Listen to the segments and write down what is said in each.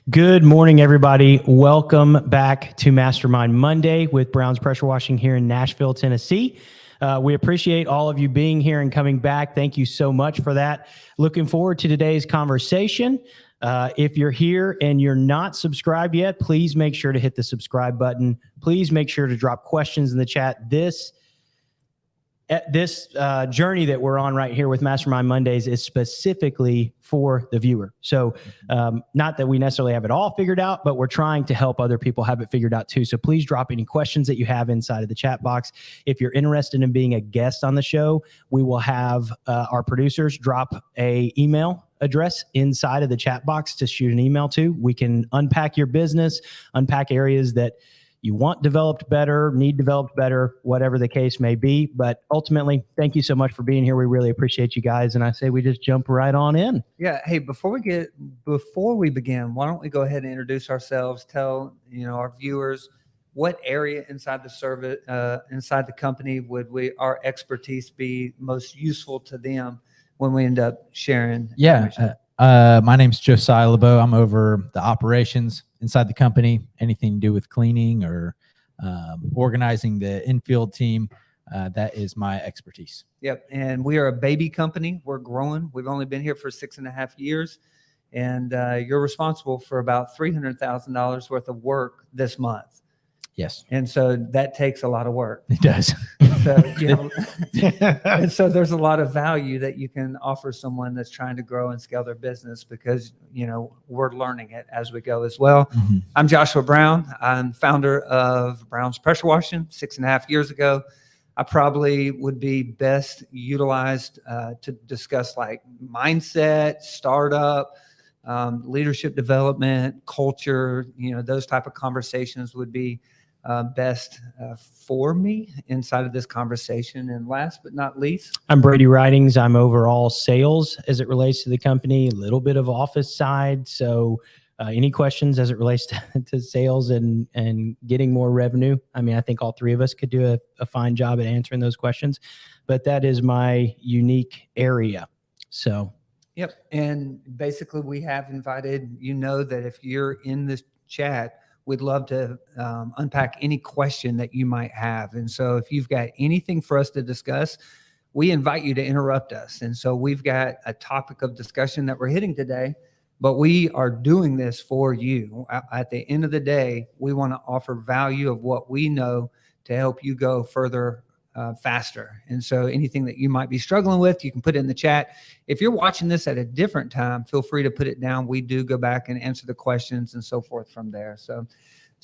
Good morning, everybody. Welcome back to Mastermind Monday with Brown's Pressure Washing here in Nashville, Tennessee. We appreciate all of you being here and coming back. Thank you so much for that. Looking forward to today's conversation. If you're here and you're not subscribed yet, please make sure to hit the subscribe button. Please make sure to drop questions in the chat. This journey that we're on right here with Mastermind Mondays is specifically for the viewer. So not that we necessarily have it all figured out, but we're trying to help other people have it figured out too. So please drop any questions that you have inside of the chat box. If you're interested in being a guest on the show, we will have our producers drop a email address inside of the chat box to shoot an email to. We can unpack your business, unpack areas that you want developed better, need developed better, whatever the case may be. But ultimately, thank you so much for being here. We really appreciate you guys. And I say we just jump right on in. Yeah. Hey, before we begin, why don't we go ahead and introduce ourselves? Tell our viewers what area inside the service, inside the company, would our expertise be most useful to them when we end up sharing. Yeah. My name's Josiah LeBeau. I'm over the operations inside the company, anything to do with cleaning or organizing the infield team. That is my expertise. Yep. And we are a baby company. We're growing. We've only been here for 6.5 years. And you're responsible for about $300,000 worth of work this month. Yes, And so that takes a lot of work. it does. So, and so there's a lot of value that you can offer someone that's trying to grow and scale their business because, we're learning it as we go as well. Mhm. I'm Joshua Brown. I'm founder of Brown's Pressure Washing 6.5 years ago. I probably would be best utilized to discuss like mindset, startup, leadership development, culture, those type of conversations would be best for me inside of this conversation. And last but not least, I'm Brady Ridings. I'm overall sales as it relates to the company, a little bit of office side. So any questions as it relates to sales and getting more revenue? I mean, I think all three of us could do a fine job at answering those questions, but that is my unique area. So. Yep. And basically we have invited, that if you're in this chat, we'd love to unpack any question that you might have. And so if you've got anything for us to discuss, we invite you to interrupt us. And so we've got a topic of discussion that we're hitting today, but we are doing this for you. At the end of the day, we want to offer value of what we know to help you go further faster. And so anything that you might be struggling with, you can put it in the chat. If you're watching this at a different time, feel free to put it down. We do go back and answer the questions and so forth from there. So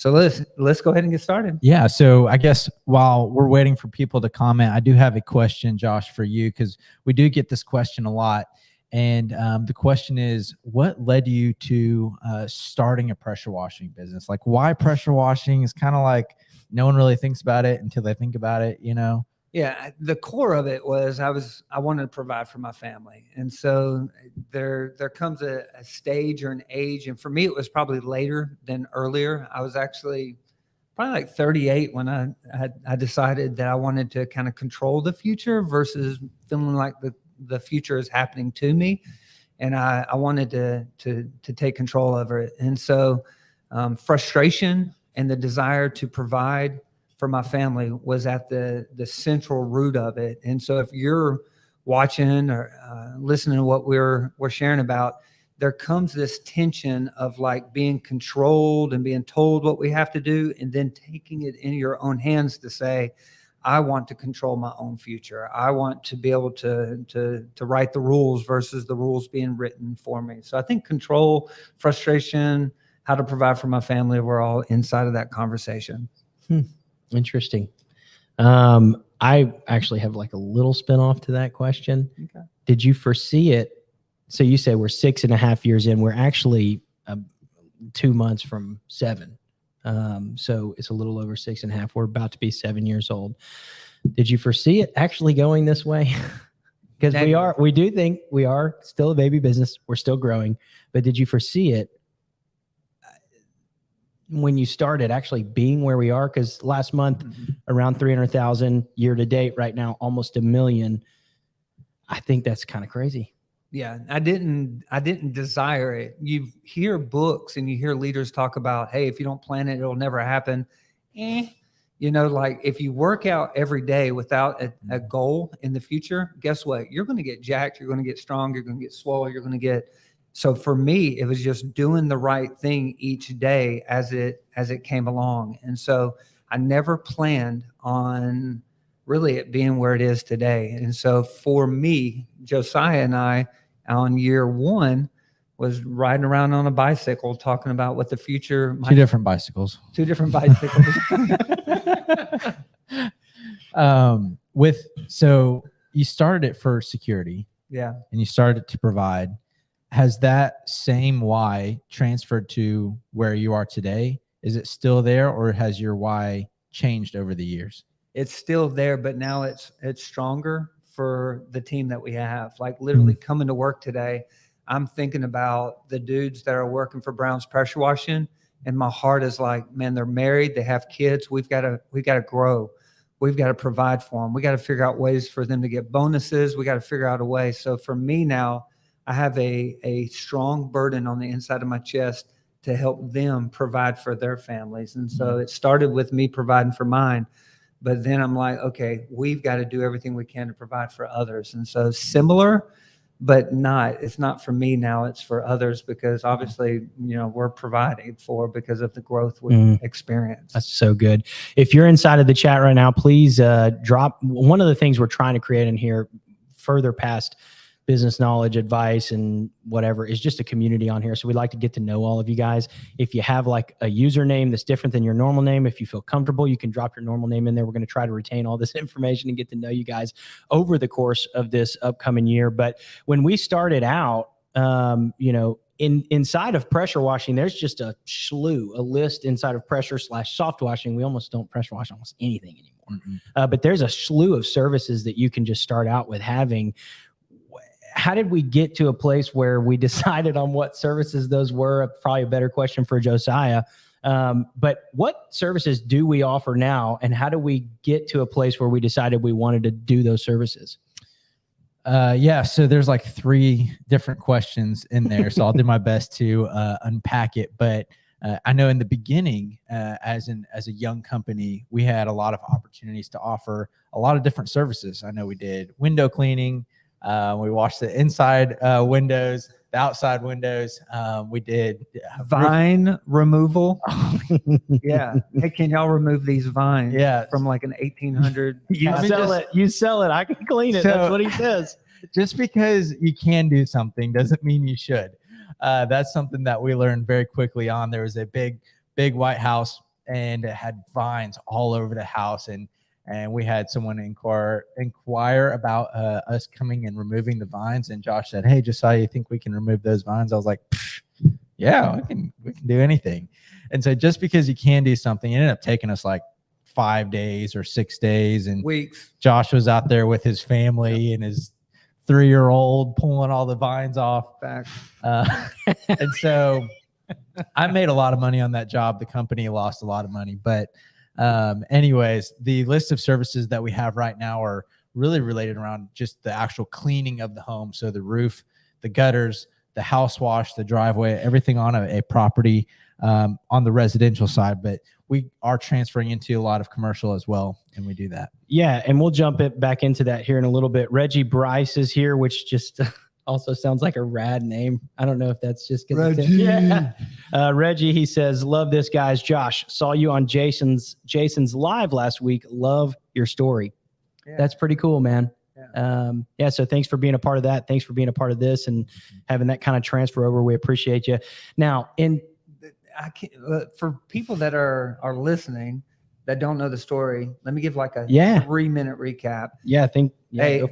let's go ahead and get started. Yeah. So I guess while we're waiting for people to comment, I do have a question, Josh, for you, because we do get this question a lot. And the question is, what led you to starting a pressure washing business? Like, why pressure washing? Is kind of like no one really thinks about it until they think about it, Yeah, the core of it was I wanted to provide for my family. And so there comes a stage or an age, and for me it was probably later than earlier. I was actually probably like 38 when I decided that I wanted to kind of control the future versus feeling like the future is happening to me. And I wanted to take control over it. And so frustration and the desire to provide for my family was at the central root of it. And so if you're watching or listening to what we're sharing about, there comes this tension of like being controlled and being told what we have to do, and then taking it in your own hands to say, I want to control my own future. I want to be able to write the rules versus the rules being written for me. So I think control, frustration, how to provide for my family, we're all inside of that conversation. Interesting. I actually have like a little spinoff to that question. Okay. Did you foresee it? So you say we're 6.5 years in. We're actually 2 months from 7. So it's a little over 6.5. We're about to be 7 years old. Did you foresee it actually going this way? Because we do think we are still a baby business. We're still growing. But did you foresee it when you started actually being where we are? Because last month, around 300,000, year to date right now, almost 1 million. I think that's kind of crazy. Yeah, I didn't desire it. You hear books and you hear leaders talk about, hey, if you don't plan it, it'll never happen. Like if you work out every day without a goal in the future, guess what? You're going to get jacked. You're going to get strong. You're going to get swole. You're going to get. So for me, it was just doing the right thing each day as it came along. And so I never planned on really it being where it is today. And so for me, Josiah and I on year 1 was riding around on a bicycle talking about what the future might. Two different bicycles. So you started it for security. Yeah. And you started to provide. Has that same why transferred to where you are today? Is it still there, or has your why changed over the years? It's still there, but now it's stronger for the team that we have. Like literally coming to work today, I'm thinking about the dudes that are working for Brown's Pressure Washing, and my heart is like, man, they're married, they have kids. We've got to grow. We've got to provide for them. We got to figure out ways for them to get bonuses. We got to figure out a way. So for me now, I have a strong burden on the inside of my chest to help them provide for their families. And so it started with me providing for mine. But then I'm like, okay, we've got to do everything we can to provide for others. And so similar, but it's not for me now, it's for others, because obviously, we're providing for because of the growth we've experienced. That's so good. If you're inside of the chat right now, please drop one of the things we're trying to create in here, further past business knowledge, advice, and whatever, is just a community on here. So we'd like to get to know all of you guys. If you have like a username that's different than your normal name, if you feel comfortable, you can drop your normal name in there. We're going to try to retain all this information and get to know you guys over the course of this upcoming year. But when we started out, inside of pressure washing, there's just a list inside of pressure/soft washing. We almost don't pressure wash almost anything anymore. But there's a slew of services that you can just start out with having. How did we get to a place where we decided on what services those were? Probably a better question for Josiah. But what services do we offer now, and how do we get to a place where we decided we wanted to do those services? So there's like 3 different questions in there. So I'll do my best to unpack it. But I know in the beginning, as a young company, we had a lot of opportunities to offer a lot of different services. I know we did window cleaning. We washed the inside windows, the outside windows. We did vine removal. Yeah. Hey, can y'all remove these vines? Yeah. From like an 1800? You sell it. I can clean it. That's what he says. Just because you can do something doesn't mean you should. That's something that we learned very quickly on. There was a big white house, and it had vines all over the house, and we had someone inquire about us coming and removing the vines. And Josh said, "Hey, Josiah, you think we can remove those vines?" I was like, "Yeah, we can do anything." And so just because you can do something, it ended up taking us like 5 days or 6 days, and weeks. Josh was out there with his family and his 3-year-old pulling all the vines off. And so I made a lot of money on that job. The company lost a lot of money, but anyways, the list of services that we have right now are really related around just the actual cleaning of the home. So the roof, the gutters, the house wash, the driveway, everything on a property on the residential side. But we are transferring into a lot of commercial as well, and we do that. Yeah, and we'll jump back into that here in a little bit. Reggie Bryce is here, which just also sounds like a rad name. I don't know if that's just because Reggie, he says, "Love this, guys. Josh, saw you on Jason's live last week. Love your story." Yeah. That's pretty cool, man. Yeah. So thanks for being a part of that. Thanks for being a part of this and having that kind of transfer over. We appreciate you. Now, for people that are listening that don't know the story, let me give like a 3-minute recap. Yeah,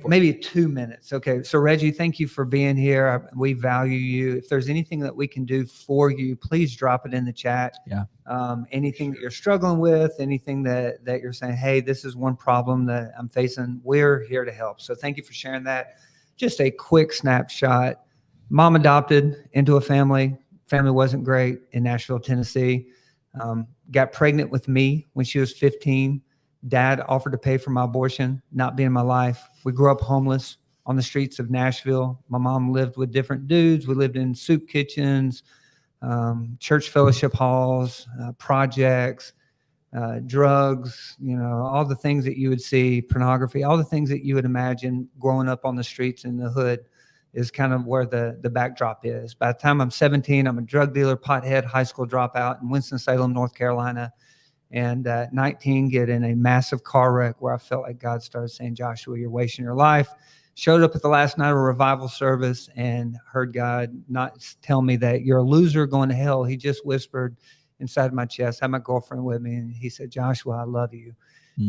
maybe 2 minutes. Okay. So Reggie, thank you for being here. We value you. If there's anything that we can do for you, please drop it in the chat. Yeah. Anything that you're struggling with, anything that you're saying, hey, this is one problem that I'm facing, we're here to help. So thank you for sharing that. Just a quick snapshot. Mom adopted into a family. Family wasn't great in Nashville, Tennessee. Got pregnant with me when she was 15. Dad offered to pay for my abortion, not being in my life. We grew up homeless on the streets of Nashville. My mom lived with different dudes. We lived in soup kitchens, church fellowship halls, projects, drugs, all the things that you would see, pornography, all the things that you would imagine growing up on the streets in the hood is kind of where the backdrop is. By the time I'm 17, I'm a drug dealer, pothead, high school dropout in Winston-Salem, North Carolina. And at 19, get in a massive car wreck where I felt like God started saying, "Joshua, you're wasting your life." Showed up at the last night of a revival service and heard God not tell me that you're a loser going to hell. He just whispered inside my chest, had my girlfriend with me, and he said, "Joshua, I love you."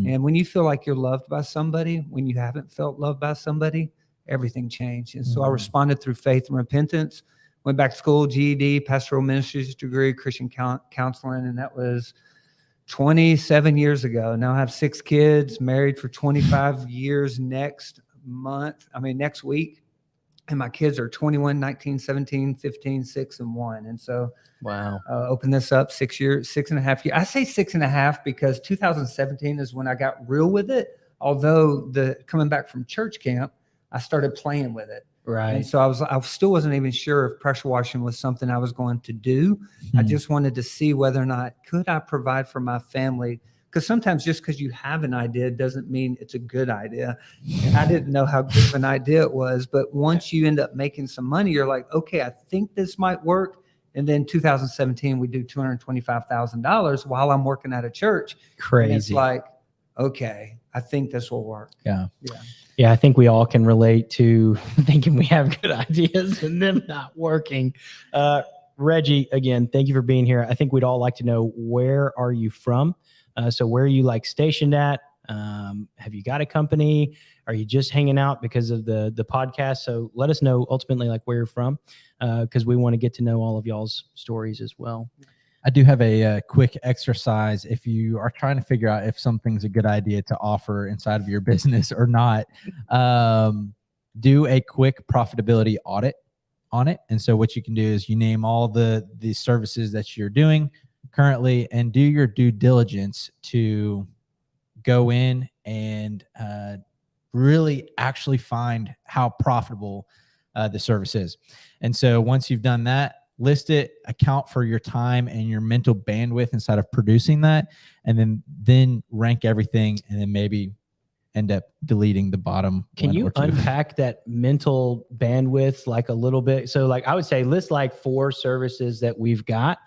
And when you feel like you're loved by somebody, when you haven't felt loved by somebody, everything changed. And so I responded through faith and repentance, went back to school, GED, pastoral ministries degree, Christian counseling. And that was 27 years ago. Now I have 6 kids, married for 25 years next week. And my kids are 21, 19, 17, 15, 6, and 1. And so wow. Open this up 6.5 years. I say 6.5 because 2017 is when I got real with it. Although coming back from church camp, I started playing with it. Right. And so I still wasn't even sure if pressure washing was something I was going to do. I just wanted to see whether or not could I provide for my family because sometimes just because you have an idea doesn't mean it's a good idea. And I didn't know how good of an idea it was, but once you end up making some money, you're like, okay, I think this might work. And then 2017, we do $225,000 while I'm working at a church. Crazy. And it's like, okay, I think this will work. Yeah. Yeah, I think we all can relate to thinking we have good ideas and them not working. Reggie, again, thank you for being here. I think we'd all like to know, where are you from? So where are you like stationed at? Have you got a company? Are you just hanging out because of the podcast? So let us know ultimately like where you're from, because we want to get to know all of y'all's stories as well. I do have a quick exercise. If you are trying to figure out if something's a good idea to offer inside of your business or not, do a quick profitability audit on it. And so what you can do is you name all the services that you're doing currently and do your due diligence to go in and really actually find how profitable the service is. And so once you've done that, list it, account for your time and your mental bandwidth inside of producing that, and then rank everything, and then maybe end up deleting the bottom. Can you unpack that mental bandwidth like a little bit? So like I would say list like 4 services that we've got,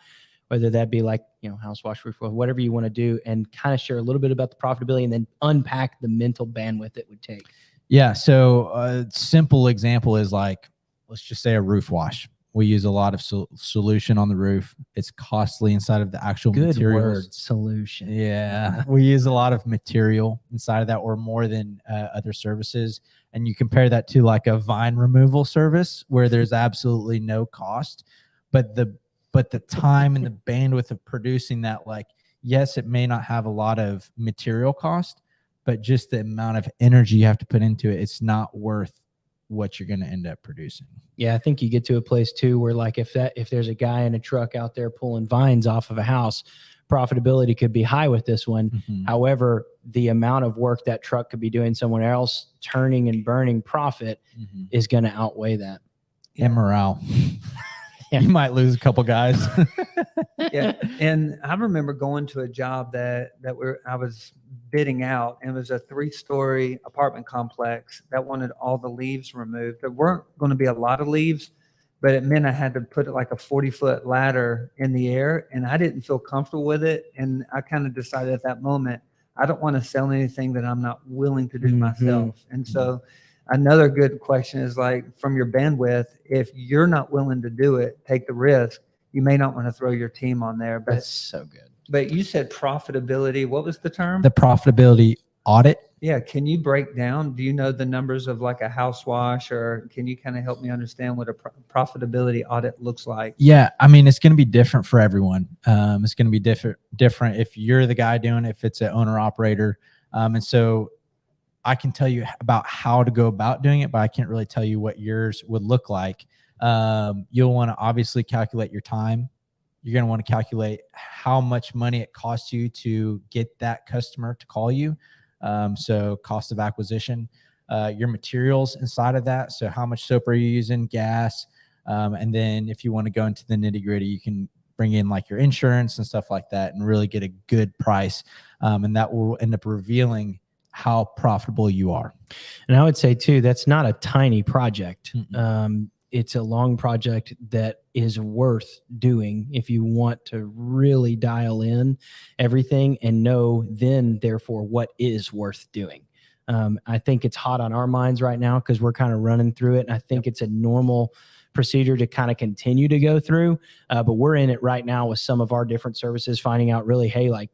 whether that be like, house wash, roof, whatever you want to do, and kind of share a little bit about the profitability and then unpack the mental bandwidth it would take. Yeah. So a simple example is like, let's just say a roof wash. We use a lot of solution on the roof. It's costly inside of the actual Good materials. word, solution. Yeah, we use a lot of material inside of that, or more than other services. And you compare that to like a vine removal service where there's absolutely no cost, but the time and the bandwidth of producing that, like, yes, it may not have a lot of material cost, but just the amount of energy you have to put into it, it's not worth what you're going to end up producing. Yeah, I think you get to a place too where like if there's a guy in a truck out there pulling vines off of a house, profitability could be high with this one. Mm-hmm. However, the amount of work that truck could be doing somewhere else, turning and burning profit, Mm-hmm. is going to outweigh that. And morale. Yeah. You might lose a couple guys. Yeah. And I remember going to a job that I was bidding out, and it was a 3-story apartment complex that wanted all the leaves removed. There weren't going to be a lot of leaves, but it meant I had to put like a 40-foot ladder in the air, and I didn't feel comfortable with it. And I kind of decided at that moment, I don't want to sell anything that I'm not willing to do myself. And so another good question is like, from your bandwidth, if you're not willing to do it, take the risk, you may not want to throw your team on there. But That's so good. But you said profitability. What was the term? The profitability audit. Yeah. Can you break down? Do you know the numbers of like a house wash, or can you kind of help me understand what a profitability audit looks like? Yeah. I mean, it's going to be different for everyone. It's going to be different if you're the guy doing it, if it's an owner operator. And so I can tell you about how to go about doing it, but I can't really tell you what yours would look like. You'll want to obviously calculate your time. You're going to want to calculate how much money it costs you to get that customer to call you. So cost of acquisition, your materials inside of that. So how much soap are you using, gas? And then if you want to go into the nitty gritty, you can bring in like your insurance and stuff like that and really get a good price. And that will end up revealing how profitable you are. And I would say too, that's not a tiny project. Mm-mm. It's a long project that is worth doing if you want to really dial in everything and know then, therefore, what is worth doing. I think it's hot on our minds right now because we're kind of running through it. And I think it's a normal procedure to kind of continue to go through. But we're in it right now with some of our different services, finding out really, hey, like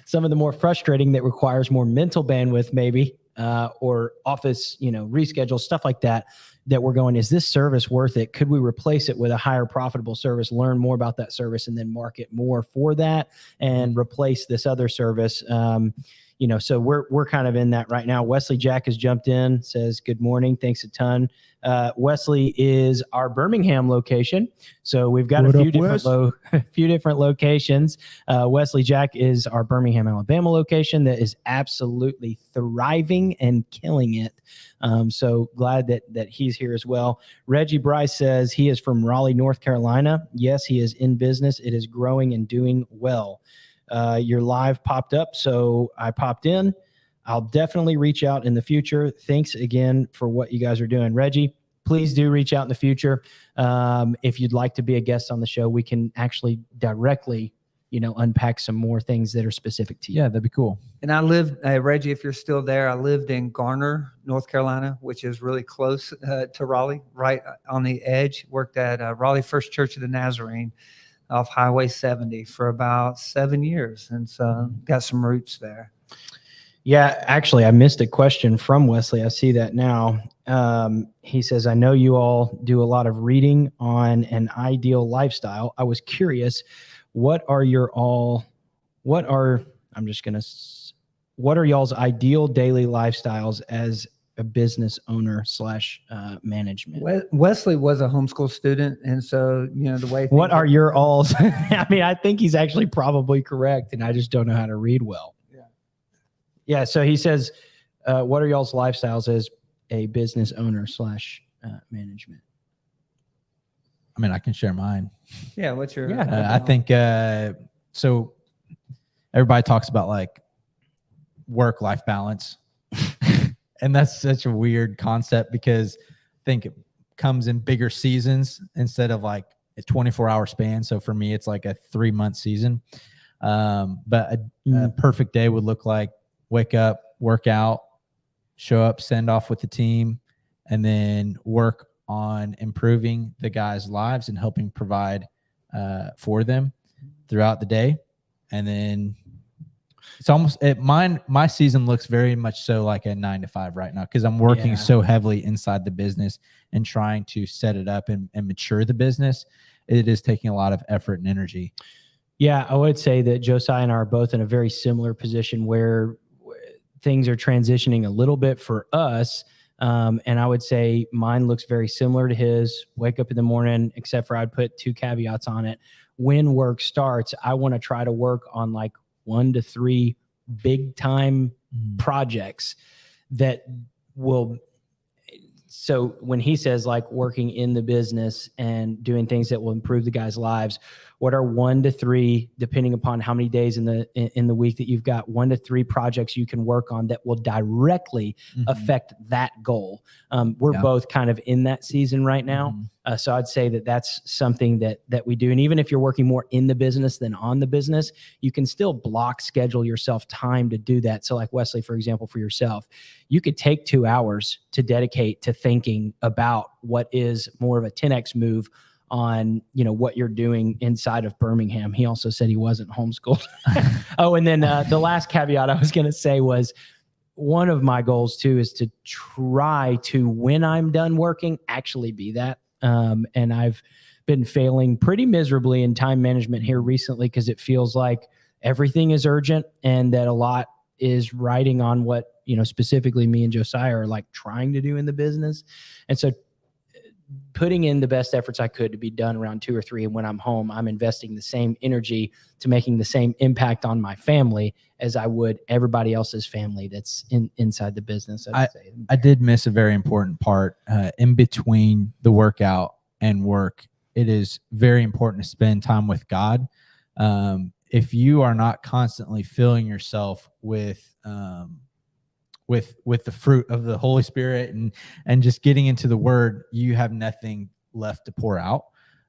some of the more frustrating that requires more mental bandwidth, maybe, or office, reschedule, stuff like that we're going, is this service worth it? Could we replace it with a higher profitable service, learn more about that service, and then market more for that and replace this other service? So we're kind of in that right now. Wesley Jack has jumped in, says, good morning. Thanks a ton. Wesley is our Birmingham location. So we've got a few different locations. Wesley Jack is our Birmingham, Alabama location that is absolutely thriving and killing it. So glad that he's here as well. Reggie Bryce says he is from Raleigh, North Carolina. Yes, he is in business. It is growing and doing well. Your live popped up, so I popped in. I'll definitely reach out in the future. Thanks again for what you guys are doing. Reggie, please do reach out in the future. If you'd like to be a guest on the show, we can actually directly, unpack some more things that are specific to you. Yeah, that'd be cool. And I lived, Reggie, if you're still there, I lived in Garner, North Carolina, which is really close to Raleigh, right on the edge. Worked at Raleigh First Church of the Nazarene off Highway 70 for about 7 years. And so got some roots there. Yeah, actually, I missed a question from Wesley. I see that now. He says, I know you all do a lot of reading on an ideal lifestyle. I was curious, what are y'all's ideal daily lifestyles as a business owner / management? Wesley was a homeschool student. And so, the way. What are your alls? I mean, I think he's actually probably correct, and I just don't know how to read well. Yeah. So he says, what are y'all's lifestyles as a business owner / management? I mean, I can share mine. Yeah. What's your? I think so. Everybody talks about like work-life balance, and that's such a weird concept because I think it comes in bigger seasons instead of like a 24-hour span. So for me, it's like a 3-month season. But a perfect day would look like wake up, work out, show up, send off with the team, and then work on improving the guys' lives and helping provide for them throughout the day. And then it's almost my season looks very much so like a 9 to 5 right now because I'm working so heavily inside the business and trying to set it up and mature the business. It is taking a lot of effort and energy. Yeah, I would say that Josiah and I are both in a very similar position where things are transitioning a little bit for us. And I would say mine looks very similar to his. Wake up in the morning, except for I'd put 2 caveats on it. When work starts, I want to try to work on like 1 to 3 big time projects that will. So when he says like working in the business and doing things that will improve the guys' lives, what are 1 to 3, depending upon how many days in the week that you've got, 1 to 3 projects you can work on that will directly affect that goal. We're both kind of in that season right now. So I'd say that that's something that we do. And even if you're working more in the business than on the business, you can still schedule yourself time to do that. So like Wesley, for example, for yourself, you could take 2 hours to dedicate to thinking about what is more of a 10X move on, what you're doing inside of Birmingham. He also said he wasn't homeschooled. Oh, and then the last caveat I was going to say was one of my goals too is to try to, when I'm done working, actually be that. And I've been failing pretty miserably in time management here recently because it feels like everything is urgent and that a lot is riding on what, specifically me and Josiah are like trying to do in the business. And so putting in the best efforts I could to be done around 2 or 3. And when I'm home, I'm investing the same energy to making the same impact on my family as I would everybody else's family that's inside the business. I did miss a very important part in between the workout and work. It is very important to spend time with God. If you are not constantly filling yourself with the fruit of the Holy Spirit and just getting into the Word, you have nothing left to pour out.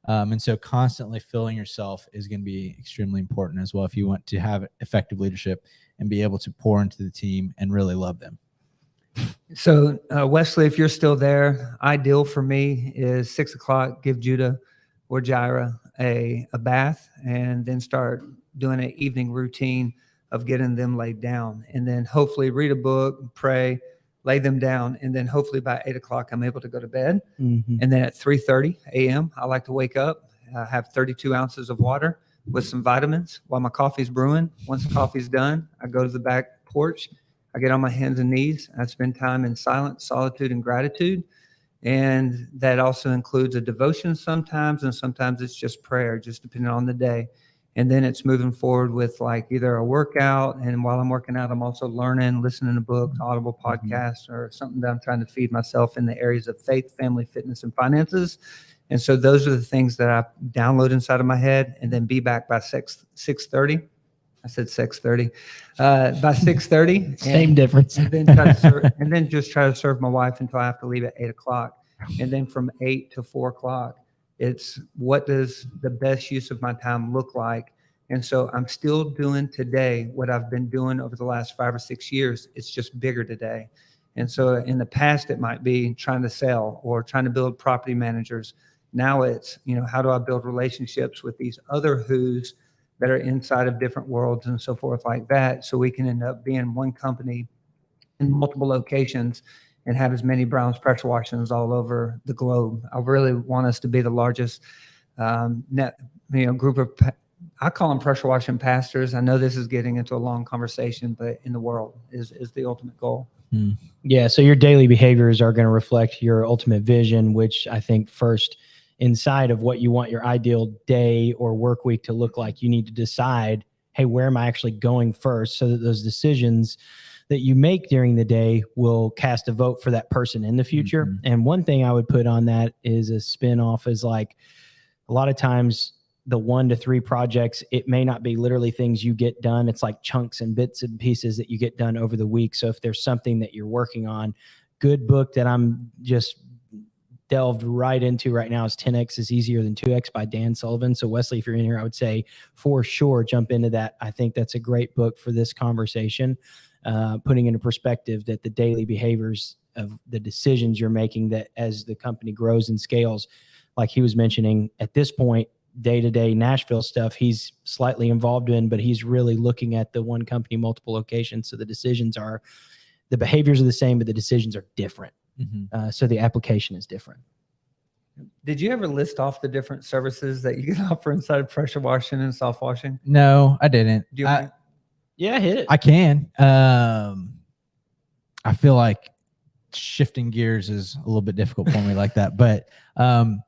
And so constantly filling yourself is going to be extremely important as well if you want to have effective leadership and be able to pour into the team and really love them. So Wesley, if you're still there, ideal for me is 6 o'clock, give Judah or Jireh a bath and then start doing an evening routine of getting them laid down, and then hopefully read a book, pray, lay them down, and then hopefully by 8 o'clock I'm able to go to bed. And then at 3:30 a.m. I like to wake up, have 32 ounces of water with some vitamins while my coffee's brewing. Once the coffee's done, I go to the back porch, I get on my hands and knees, I spend time in silence, solitude, and gratitude. And that also includes a devotion sometimes, and sometimes it's just prayer, just depending on the day. And then it's moving forward with like either a workout. And while I'm working out, I'm also learning, listening to books, audible podcasts, or something that I'm trying to feed myself in the areas of faith, family, fitness, and finances. And so those are the things that I download inside of my head and then be back by 6:30. I said 6:30. By 6:30. Same difference. And then try to serve, and then just try to serve my wife until I have to leave at 8 o'clock. And then from 8 to 4 o'clock, it's what does the best use of my time look like? And so I'm still doing today what I've been doing over the last 5 or 6 years. It's just bigger today. And so in the past, it might be trying to sell or trying to build property managers. Now it's, how do I build relationships with these other who's that are inside of different worlds and so forth like that, so we can end up being one company in multiple locations and have as many Brown's pressure washings all over the globe. I really want us to be the largest group of, I call them pressure washing pastors. I know this is getting into a long conversation, but in the world is the ultimate goal. Yeah. So your daily behaviors are going to reflect your ultimate vision, which I think first, inside of what you want your ideal day or work week to look like, you need to decide, hey, where am I actually going first, so that those decisions that you make during the day will cast a vote for that person in the future. Mm-hmm. And one thing I would put on that is a spin-off is like a lot of times the 1 to 3 projects, it may not be literally things you get done. It's like chunks and bits and pieces that you get done over the week. So if there's something that you're working on, good book that I'm just delved right into right now is 10X is Easier Than 2X by Dan Sullivan. So Wesley, if you're in here, I would say for sure jump into that. I think that's a great book for this conversation, putting into perspective that the daily behaviors of the decisions you're making, that as the company grows and scales, like he was mentioning at this point, day-to-day Nashville stuff he's slightly involved in, but he's really looking at the one company, multiple locations. So the behaviors are the same, but the decisions are different. Mm-hmm. So the application is different. Did you ever list off the different services that you can offer inside of pressure washing and soft washing? No, I didn't. Yeah, hit it. I can. I feel like shifting gears is a little bit difficult for me like that. But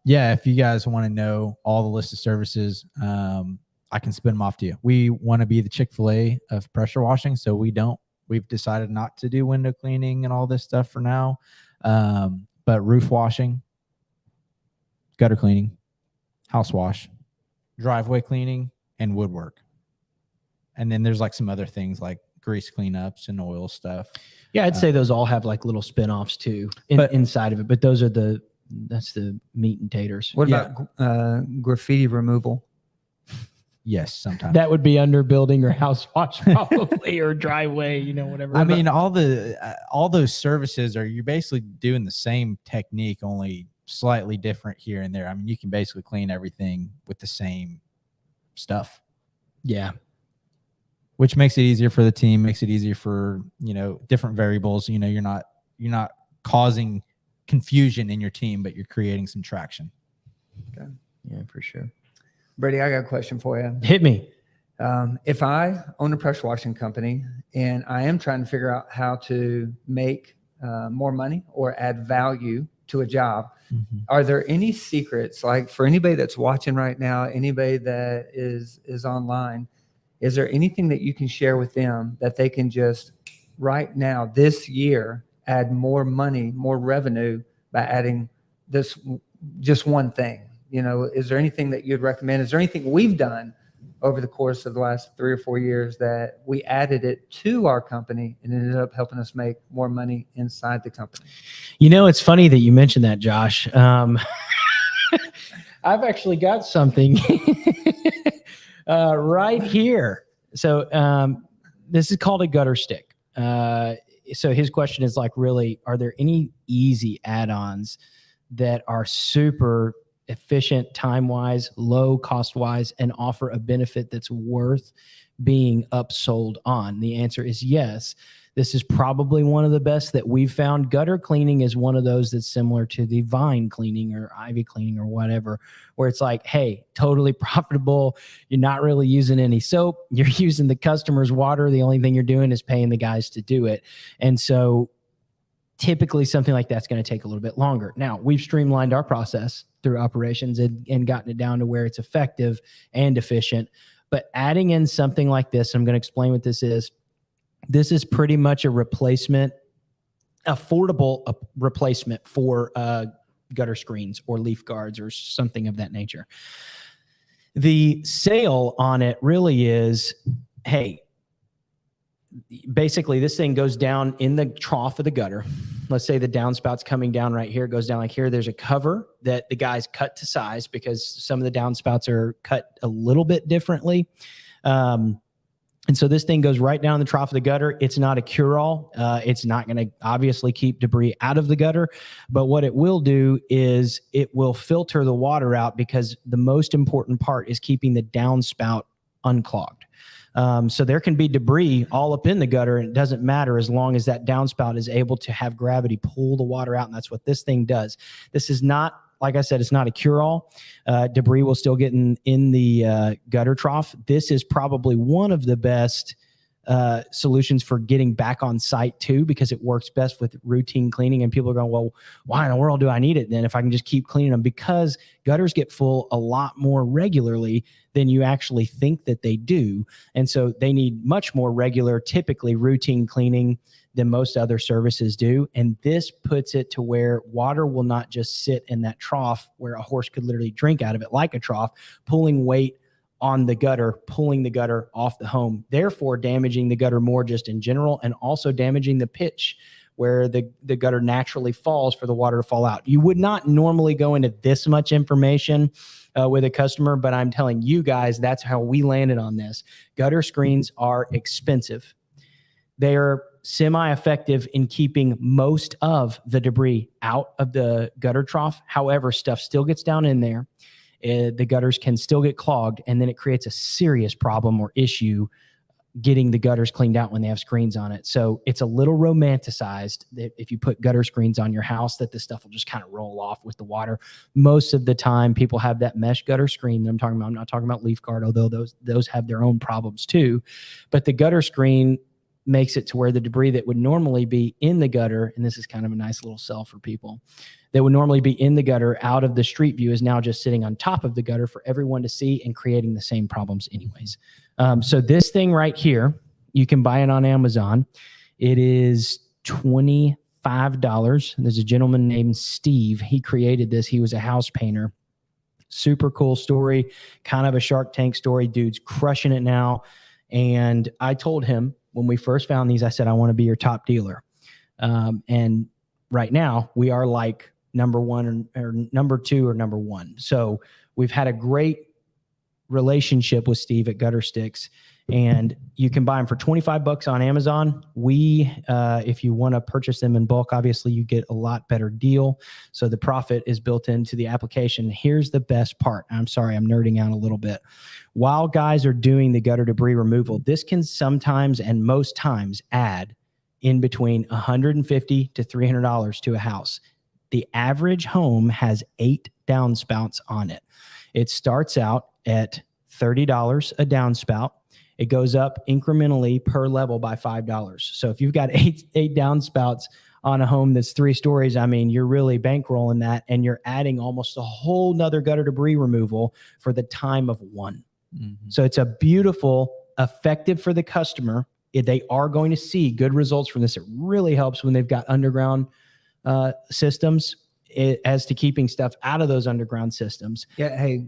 yeah, if you guys want to know all the list of services, I can spin them off to you. We want to be the Chick-fil-A of pressure washing, so we've decided not to do window cleaning and all this stuff for now. But roof washing, gutter cleaning, house wash, driveway cleaning, and woodwork. And then there's like some other things like grease cleanups and oil stuff. Yeah, I'd say those all have like little spin-offs too inside of it, but that's the meat and taters. What about graffiti removal? Yes, sometimes. That would be under building or house wash probably, or driveway, whatever. I mean, all those services you're basically doing the same technique, only slightly different here and there. I mean, you can basically clean everything with the same stuff. Yeah. Which makes it easier for the team, makes it easier for, different variables. You're not causing confusion in your team, but you're creating some traction. Okay. Yeah, for sure. Brady, I got a question for you. Hit me. If I own a pressure washing company and I am trying to figure out how to make more money or add value to a job, mm-hmm. Are there any secrets, like for anybody that's watching right now, anybody that is online, is there anything that you can share with them that they can just right now this year add more money, more revenue by adding this just one thing? Is there anything that you'd recommend? Is there anything we've done over the course of the last 3 or 4 years that we added it to our company and ended up helping us make more money inside the company? It's funny that you mentioned that, Josh. I've actually got something right here. So this is called a gutter stick. So his question is like, really, are there any easy add-ons that are super efficient time-wise, low cost-wise, and offer a benefit that's worth being upsold on? The answer is yes. This is probably one of the best that we've found. Gutter cleaning is one of those that's similar to the vine cleaning or ivy cleaning or whatever, where it's like, hey, totally profitable. You're not really using any soap. You're using the customer's water. The only thing you're doing is paying the guys to do it. And so typically something like that's going to take a little bit longer. Now, we've streamlined our process through operations and gotten it down to where it's effective and efficient. But adding in something like this, I'm going to explain what this is. This is pretty much a replacement, affordable replacement for gutter screens or leaf guards or something of that nature. The sale on it really is, hey, basically this thing goes down in the trough of the gutter. Let's say the downspout's coming down right here, it goes down like here. There's a cover that the guys cut to size because some of the downspouts are cut a little bit differently. And so this thing goes right down the trough of the gutter. It's not a cure-all. It's not going to obviously keep debris out of the gutter, but what it will do is it will filter the water out, because the most important part is keeping the downspout unclogged. So there can be debris all up in the gutter, and it doesn't matter as long as that downspout is able to have gravity pull the water out, and that's what this thing does. This is not, like I said, it's not a cure-all. Debris will still get in the gutter trough. This is probably one of the best solutions for getting back on site too, because it works best with routine cleaning. And people are going, well, why in the world do I need it then if I can just keep cleaning them? Because gutters get full a lot more regularly than you actually think that they do. And so they need much more regular, typically routine cleaning than most other services do. And this puts it to where water will not just sit in that trough where a horse could literally drink out of it like a trough, pulling weight on the gutter, pulling the gutter off the home, therefore damaging the gutter more just in general, and also damaging the pitch where the gutter naturally falls for the water to fall out. You would not normally go into this much information with a customer, but I'm telling you guys, that's how we landed on this. Gutter screens are expensive. They are semi-effective in keeping most of the debris out of the gutter trough. However, stuff still gets down in there. The gutters can still get clogged, and then it creates a serious problem or issue getting the gutters cleaned out when they have screens on it. So it's a little romanticized that if you put gutter screens on your house, that this stuff will just kind of roll off with the water. Most of the time, people have that mesh gutter screen that I'm talking about. I'm not talking about leaf guard, although those have their own problems too. But the gutter screen makes it to where the debris that would normally be in the gutter, and this is kind of a nice little sell for people, that would normally be in the gutter out of the street view is now just sitting on top of the gutter for everyone to see and creating the same problems anyways. So this thing right here, you can buy it on Amazon. It is $25. There's a gentleman named Steve. He created this. He was a house painter. Super cool story, kind of a Shark Tank story. Dude's crushing it now. And I told him when we first found these, I said, I want to be your top dealer. And right now we are like number one or number two or number one. So we've had a great relationship with Steve at Gutter Sticks, and you can buy them for $25 on Amazon. If you want to purchase them in bulk, obviously you get a lot better deal. So the profit is built into the application. Here's the best part. I'm sorry, I'm nerding out a little bit. While guys are doing the gutter debris removal, this can sometimes and most times add in between $150 to $300 to a house. The average home has 8 downspouts on it. It starts out at $30 a downspout. It goes up incrementally per level by $5. So if you've got eight downspouts on a home that's 3 stories, I mean, you're really bankrolling that, and you're adding almost a whole nother gutter debris removal for the time of one. Mm-hmm. So it's a beautiful, effective for the customer. They are going to see good results from this. It really helps when they've got underground systems as to keeping stuff out of those underground systems. Yeah. Hey,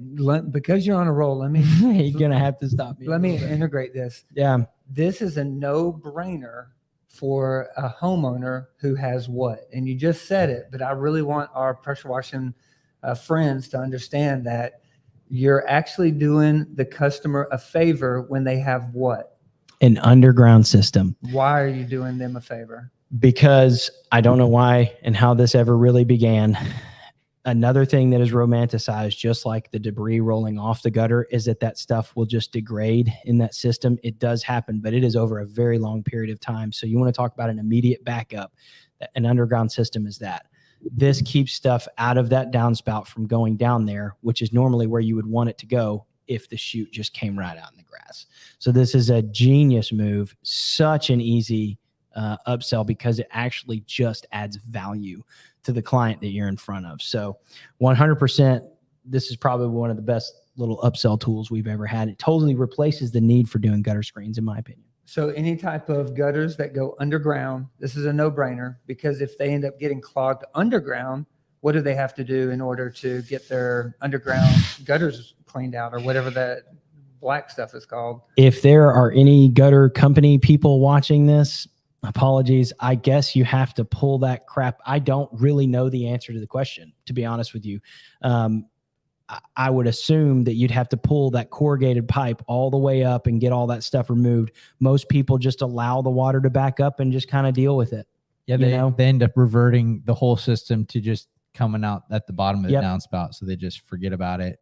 because you're on a roll, let me, you're going to have to stop me. Let me integrate this. Yeah. This is a no-brainer for a homeowner who has what? And you just said it, but I really want our pressure washing friends to understand that you're actually doing the customer a favor when they have what? An underground system. Why are you doing them a favor? Because I don't know why and how this ever really began. Another thing that is romanticized, just like the debris rolling off the gutter, is that stuff will just degrade in that system. It does happen, but it is over a very long period of time. So you want to talk about an immediate backup. An underground system is that. This keeps stuff out of that downspout from going down there, which is normally where you would want it to go if the chute just came right out in the grass. So this is a genius move, such an easy upsell, because it actually just adds value to the client that you're in front of. So 100%, this is probably one of the best little upsell tools we've ever had. It totally replaces the need for doing gutter screens, in my opinion. So any type of gutters that go underground, this is a no-brainer, because if they end up getting clogged underground, what do they have to do in order to get their underground gutters cleaned out, or whatever that black stuff is called. If there are any gutter company people watching this, apologies. I guess you have to pull that crap. I don't really know the answer to the question, to be honest with you. I would assume that you'd have to pull that corrugated pipe all the way up and get all that stuff removed. Most people just allow the water to back up and just kind of deal with it. Yeah, they end up reverting the whole system to just coming out at the bottom of the downspout. So they just forget about it.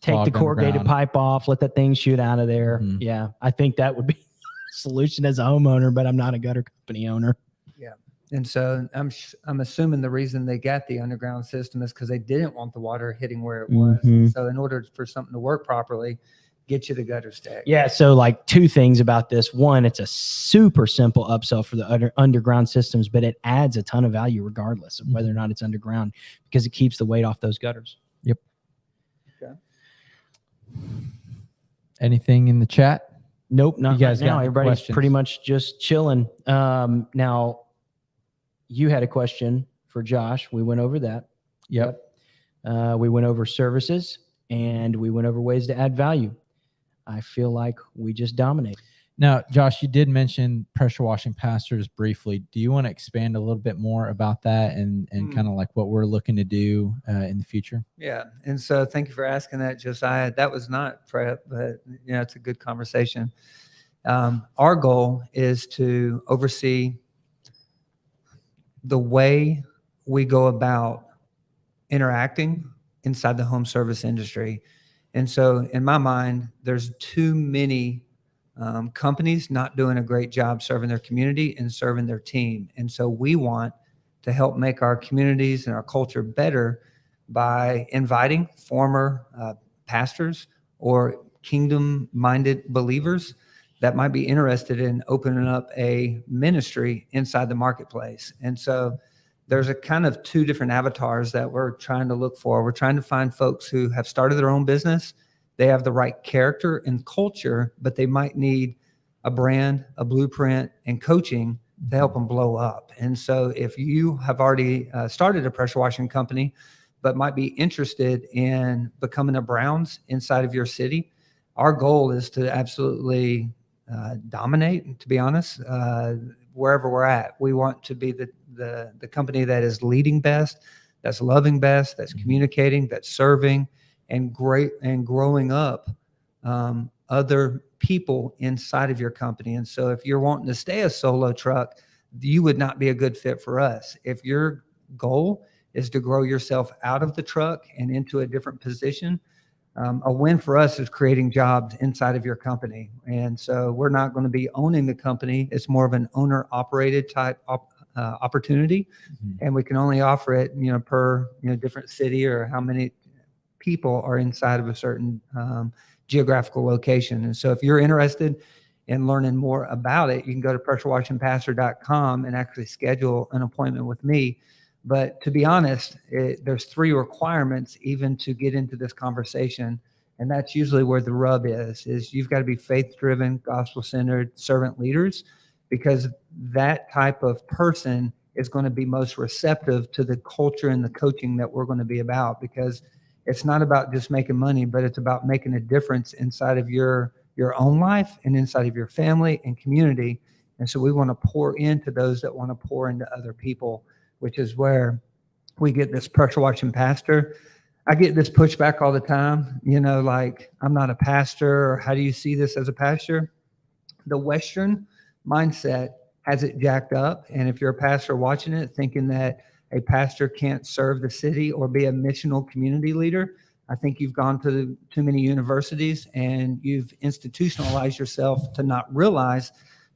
Take the corrugated pipe off, let that thing shoot out of there. Mhm. Yeah, I think that would be a solution as a homeowner, but I'm not a gutter company owner. Yeah. And so I'm assuming the reason they got the underground system is because they didn't want the water hitting where it was. Mhm. So in order for something to work properly, get you the gutter stack. Yeah, so like two things about this. One, it's a super simple upsell for the underground systems, but it adds a ton of value regardless of whether or not it's underground because it keeps the weight off those gutters. Yep. Okay. Anything in the chat? Nope, not You guys right now. got any Everybody's questions? pretty much just chilling. Now, you had a question for Josh. We went over that. Yep. We went over services and we went over ways to add value. I feel like we just dominate. Now, Josh, you did mention pressure washing pastors briefly. Do you want to expand a little bit more about that and kind of like what we're looking to do in the future? Yeah. And so thank you for asking that, Josiah. That was not prep, but it's a good conversation. Our goal is to oversee the way we go about interacting inside the home service industry. And so in my mind, there's too many companies not doing a great job serving their community and serving their team. And so we want to help make our communities and our culture better by inviting former pastors or kingdom-minded believers that might be interested in opening up a ministry inside the marketplace. And so there's a kind of two different avatars that we're trying to look for. We're trying to find folks who have started their own business. They have the right character and culture, but they might need a brand, a blueprint, and coaching to help them blow up. And so if you have already started a pressure washing company, but might be interested in becoming a Browns inside of your city, our goal is to absolutely dominate, to be honest, wherever we're at. We want to be the company that is leading best, that's loving best, that's communicating, that's serving, and growing up other people inside of your company. And so if you're wanting to stay a solo truck, you would not be a good fit for us. If your goal is to grow yourself out of the truck and into a different position, a win for us is creating jobs inside of your company. And so we're not going to be owning the company. It's more of an owner operated type opportunity. Mm-hmm. And we can only offer it, per, different city or how many people are inside of a certain geographical location. And so if you're interested in learning more about it, you can go to pressurewashingpastor.com and actually schedule an appointment with me. But to be honest, there's 3 requirements even to get into this conversation. And that's usually where the rub is you've got to be faith-driven, gospel-centered servant leaders, because that type of person is going to be most receptive to the culture and the coaching that we're going to be about, because it's not about just making money, but it's about making a difference inside of your own life and inside of your family and community. And so we want to pour into those that want to pour into other people, which is where we get this pressure washing pastor. I get this pushback all the time, like, I'm not a pastor, or how do you see this as a pastor? The Western mindset has it jacked up. And if you're a pastor watching it, thinking that a pastor can't serve the city or be a missional community leader, I think you've gone to too many universities and you've institutionalized yourself to not realize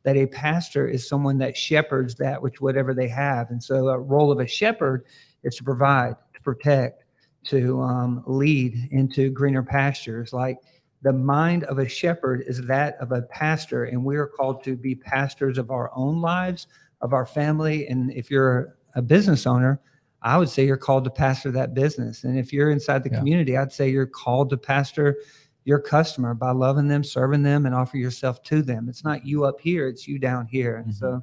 that a pastor is someone that shepherds that which whatever they have. And so a role of a shepherd is to provide, to protect, to lead into greener pastures. Like, the mind of a shepherd is that of a pastor, and we are called to be pastors of our own lives, of our family. And if you're a business owner, I would say you're called to pastor that business. And if you're inside the community, I'd say you're called to pastor your customer by loving them, serving them, and offer yourself to them. It's not you up here, it's you down here. And so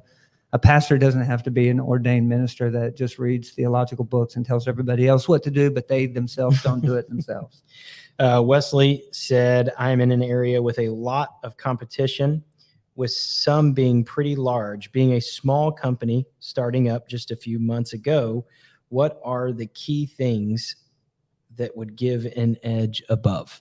a pastor doesn't have to be an ordained minister that just reads theological books and tells everybody else what to do, but they themselves don't do it themselves. Wesley said, I'm in an area with a lot of competition, with some being pretty large. Being a small company starting up just a few months ago, what are the key things that would give an edge above?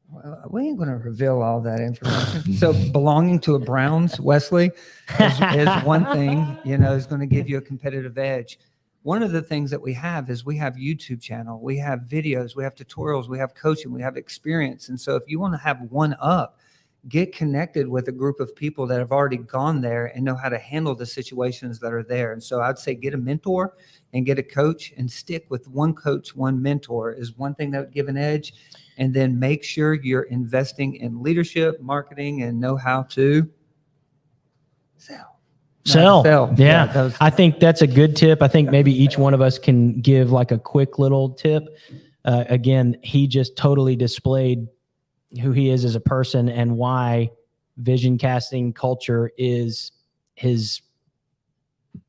Well, we ain't going to reveal all that information. So belonging to a Browns, Wesley, is one thing, is going to give you a competitive edge. One of the things that we have is we have YouTube channel, we have videos, we have tutorials, we have coaching, we have experience. And so if you want to have one up, get connected with a group of people that have already gone there and know how to handle the situations that are there. And so I'd say get a mentor and get a coach, and stick with one coach, one mentor is one thing that would give an edge. And then make sure you're investing in leadership, marketing, and know how to sell. Yeah. I think that's a good tip. I think maybe each one of us can give like a quick little tip. Again, he just totally displayed who he is as a person and why vision casting culture is his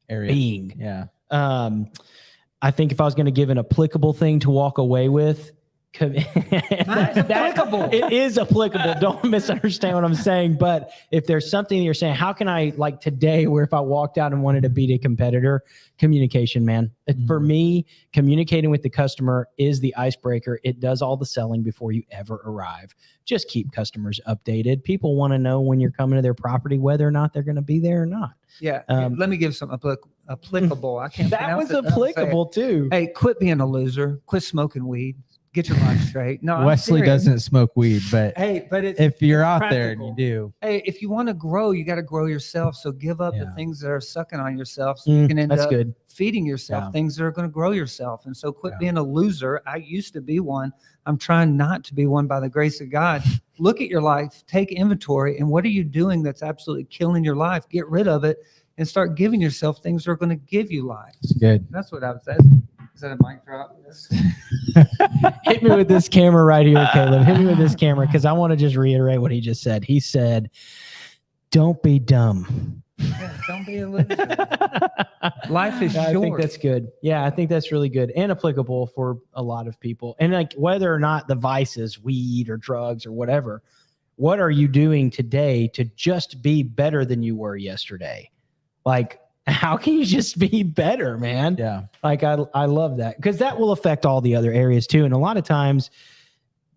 Area. being. Yeah. I think if I was going to give an applicable thing to walk away with, applicable. It is applicable. Don't misunderstand what I'm saying. But if there's something that you're saying, how can I, like today, where if I walked out and wanted to beat a competitor, communication, man. For me, communicating with the customer is the icebreaker. It does all the selling before you ever arrive. Just keep customers updated. People want to know when you're coming to their property, whether or not they're going to be there or not. Yeah. Let me give some applicable. I can't That pronounce was it. applicable too. Hey, quit being a loser. Quit smoking weed. Get your life straight. No, Wesley doesn't smoke weed, but Hey, but if you're out there and practical. you do, Hey, if you want to grow, you got to grow yourself. So give up the Yeah. things that are sucking on yourself, so you can end That's up good. feeding yourself Yeah. things that are going to grow yourself. And so quit Yeah. being a loser. I used to be one. I'm trying not to be one by the grace of God. Look at your life, take inventory, and what are you doing that's absolutely killing your life? Get rid of it and start giving yourself things that are going to give you life. it's good. That's what I would say. Is that a mic drop? Hit me with this camera right here, Caleb. Hit me with this camera, because I want to just reiterate what he just said. He said, don't be dumb. Yeah, don't be a loser. Life is I short. think that's good. Yeah, I think that's really good and applicable for a lot of people. And like, whether or not the vice is weed or drugs or whatever, what are you doing today to just be better than you were yesterday? Like, how can you just be better, man? Yeah. Like, I love that, because that will affect all the other areas too. And a lot of times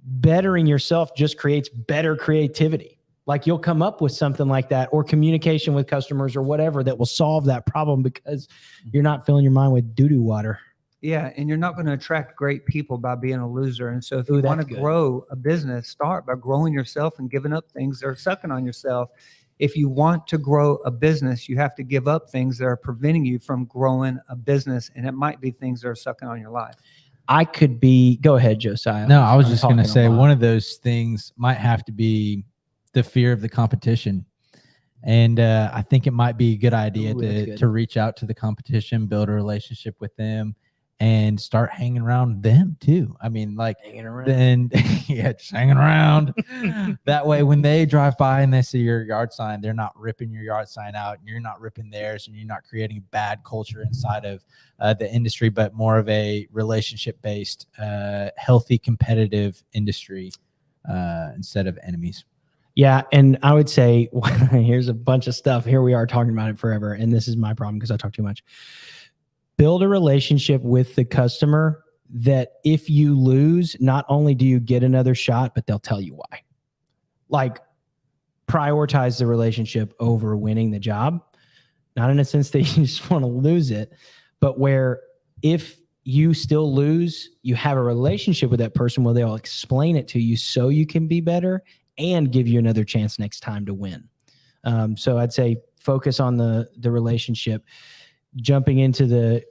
bettering yourself just creates better creativity. Like, you'll come up with something like that, or communication with customers or whatever, that will solve that problem because you're not filling your mind with doo-doo water. Yeah, and you're not going to attract great people by being a loser. And so if you Ooh, want to that's good. grow a business, start by growing yourself and giving up things that are sucking on yourself. If you want to grow a business, you have to give up things that are preventing you from growing a business. And it might be things that are sucking on your life. I could be, go ahead, Josiah. No, I was I'm just going to talking a say lot. one of those things might have to be the fear of the competition. And I think it might be a good idea Ooh, that's good. to reach out to the competition, build a relationship with them, and start hanging around them too. I mean, like, Hanging around. then yeah, just hanging around. That way, when they drive by and they see your yard sign, they're not ripping your yard sign out, and you're not ripping theirs, and you're not creating bad culture inside of the industry, but more of a relationship-based, healthy, competitive industry instead of enemies. Yeah. And I would say, here's a bunch of stuff. Here we are talking about it forever. And this is my problem because I talk too much. Build a relationship with the customer that if you lose, not only do you get another shot, but they'll tell you why. Like, prioritize the relationship over winning the job. Not in a sense that you just want to lose it, but where if you still lose, you have a relationship with that person where they'll explain it to you so you can be better and give you another chance next time to win. So I'd say focus on the relationship. Jumping into the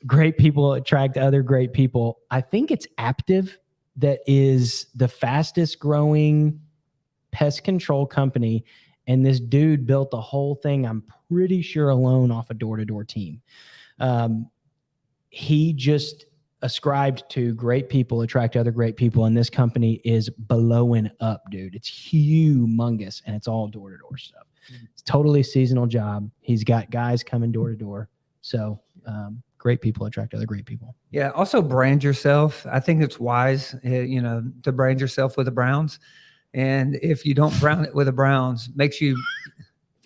great people attract other great people. I think it's Aptive that is the fastest growing pest control company. And this dude built the whole thing, I'm pretty sure, alone off a door-to-door team. He just ascribed to great people attract other great people, and this company is blowing up, dude. It's humongous, and it's all door-to-door stuff. It's totally seasonal job. He's got guys coming door to door. So great people attract other great people. Yeah. Also brand yourself. I think it's wise, to brand yourself with the Browns. And if you don't brand it with the Browns, if you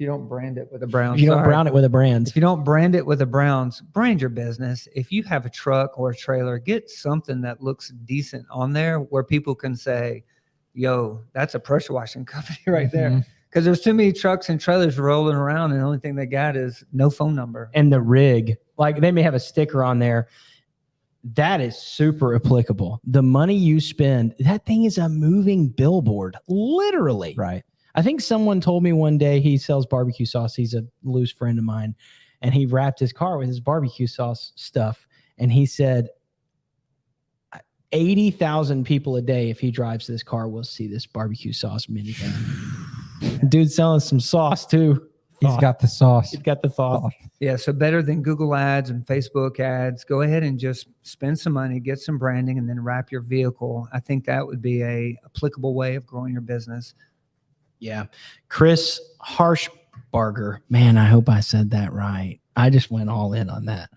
don't brand it with the Browns, If you don't brown it with a brand. if you don't brand it with the Browns, brand your business. If you have a truck or a trailer, get something that looks decent on there where people can say, yo, that's a pressure washing company right there. Because there's too many trucks and trailers rolling around, and the only thing they got is no phone number. And the rig, like they may have a sticker on there. That is super applicable. The money you spend, that thing is a moving billboard, literally. Right. I think someone told me one day he sells barbecue sauce. He's a loose friend of mine, and he wrapped his car with his barbecue sauce stuff. And he said 80,000 people a day, if he drives this car, will see this barbecue sauce minivan. Dude's selling some sauce too. He's got the sauce. He's got the thought. Yeah, so better than Google ads and Facebook ads, go ahead and just spend some money, get some branding, and then wrap your vehicle. I think that would be a applicable way of growing your business. Yeah. Chris Harshbarger. Man, I hope I said that right. I just went all in on that.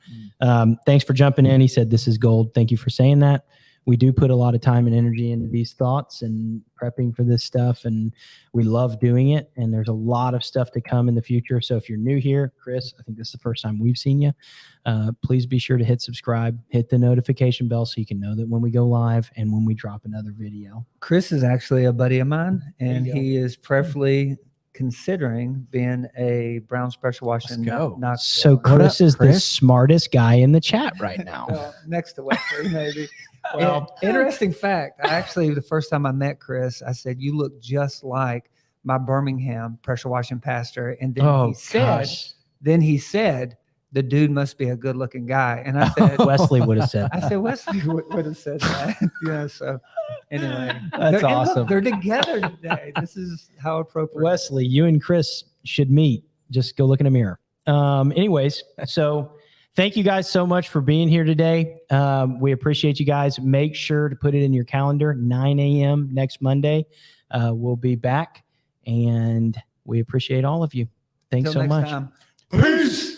Thanks for jumping in. He said, this is gold. Thank you for saying that. We do put a lot of time and energy into these thoughts and prepping for this stuff, and we love doing it. And there's a lot of stuff to come in the future. So if you're new here, Chris, I think this is the first time we've seen you. Please be sure to hit subscribe, hit the notification bell so you can know that when we go live and when we drop another video. Chris is actually a buddy of mine, and he is prayerfully considering being a Browns pressure washing. So Chris is the smartest guy in the chat right now. Well, next to Wesley, maybe. Well, interesting fact. The first time I met Chris, I said, you look just like my Birmingham pressure washing pastor. And then he said, the dude must be a good looking guy. And I said, Wesley would have said that. I said, Wesley would have said that. So anyway, That's awesome. They're together today. This is how appropriate. Wesley, you and Chris should meet. Just go look in a mirror. Anyways, so thank you guys so much for being here today. We appreciate you guys. Make sure to put it in your calendar, 9 a.m. next Monday. We'll be back, and we appreciate all of you. Thanks so much. Peace.